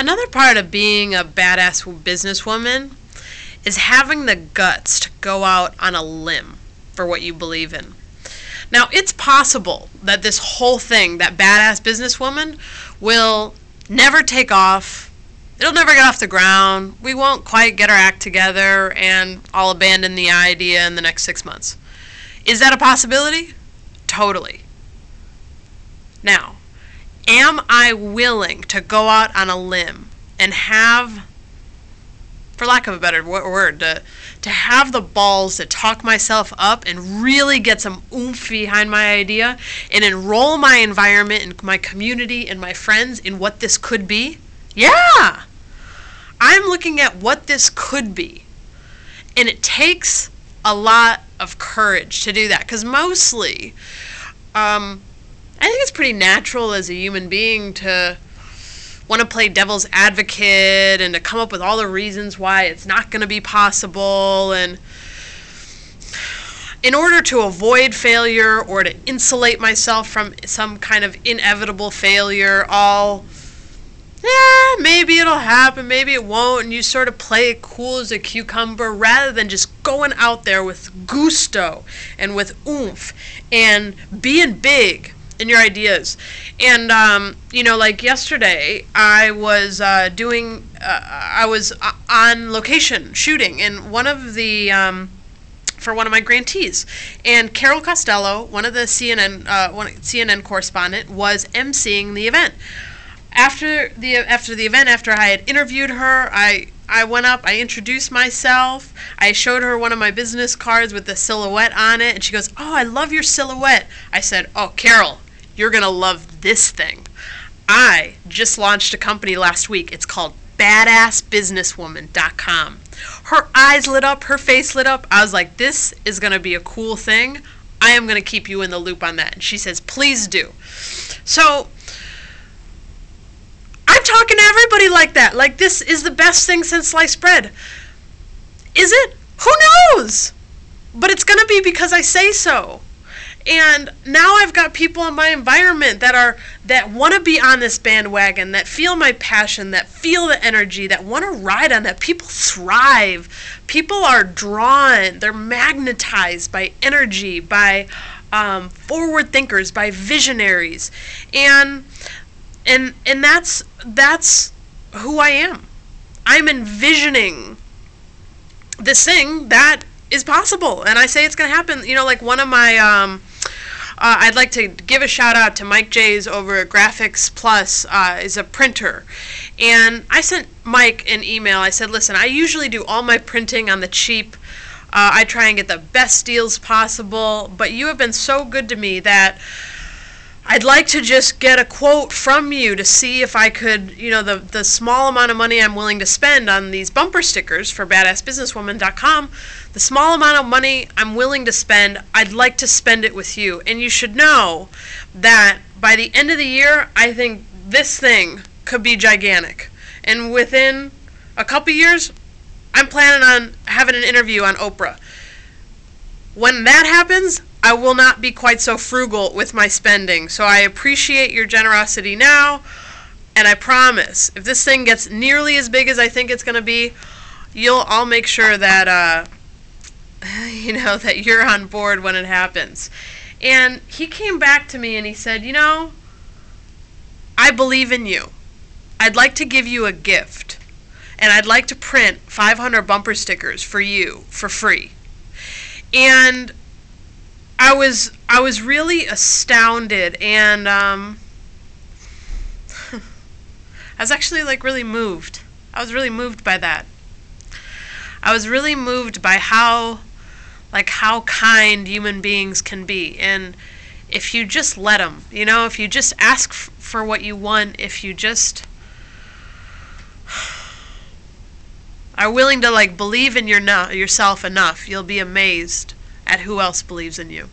Another part of being a badass businesswoman is having the guts to go out on a limb for what you believe in. Now, it's possible that this whole thing, that badass businesswoman, will never take off. It'll never get off the ground. We won't quite get our act together, and I'll abandon the idea in the next 6 months. Is that a possibility? Totally. Now, am I willing to go out on a limb and have, for lack of a better word, to have the balls to talk myself up and really get some oomph behind my idea and enroll my environment and my community and my friends in what this could be? Yeah! I'm looking at what this could be. And it takes a lot of courage to do that, because mostly I think it's pretty natural as a human being to want to play devil's advocate and to come up with all the reasons why it's not going to be possible. And in order to avoid failure or to insulate myself from some kind of inevitable failure, maybe it'll happen, maybe it won't, and you sort of play it cool as a cucumber rather than just going out there with gusto and with oomph and being big in your ideas. And like yesterday, I was on location shooting in one of the for one of my grantees, and Carol Costello, one of the CNN correspondent, was emceeing the event. After the event, after I had interviewed her, I went up, I introduced myself, I showed her one of my business cards with the silhouette on it, and she goes, "Oh, I love your silhouette." I said, "Oh, Carol, you're going to love this thing. I just launched a company last week. It's called Badassbusinesswomen.com. Her eyes lit up, her face lit up. I was like, this is going to be a cool thing. I am going to keep you in the loop on that. And she says, please do. So I'm talking to everybody like that. Like, this is the best thing since sliced bread. Is it? Who knows? But it's going to be because I say so. And now I've got people in my environment that want to be on this bandwagon, that feel my passion, that feel the energy, that want to ride on that. People thrive. People are drawn. They're magnetized by energy, by forward thinkers, by visionaries. And that's who I am. I'm envisioning this thing that is possible, and I say it's going to happen. You know, like one of my I'd like to give a shout out to Mike Jays over at Graphics Plus, is a printer. And I sent Mike an email. I said, listen, I usually do all my printing on the cheap. I try and get the best deals possible, but you have been so good to me that I'd like to just get a quote from you to see if I could, you know, the small amount of money I'm willing to spend on these bumper stickers for Badassbusinesswoman.com, the small amount of money I'm willing to spend, I'd like to spend it with you. And you should know that by the end of the year, I think this thing could be gigantic. And within a couple years, I'm planning on having an interview on Oprah. When that happens, I will not be quite so frugal with my spending. So I appreciate your generosity now, and I promise, if this thing gets nearly as big as I think it's going to be, I'll make sure that that you're on board when it happens. And he came back to me and he said, you know, I believe in you. I'd like to give you a gift, and I'd like to print 500 bumper stickers for you for free. And I was really astounded, and I was actually really moved. I was really moved by that. I was really moved by how kind human beings can be, and if you just let them, if you just ask for what you want, if you just are willing to believe in yourself enough, you'll be amazed at who else believes in you.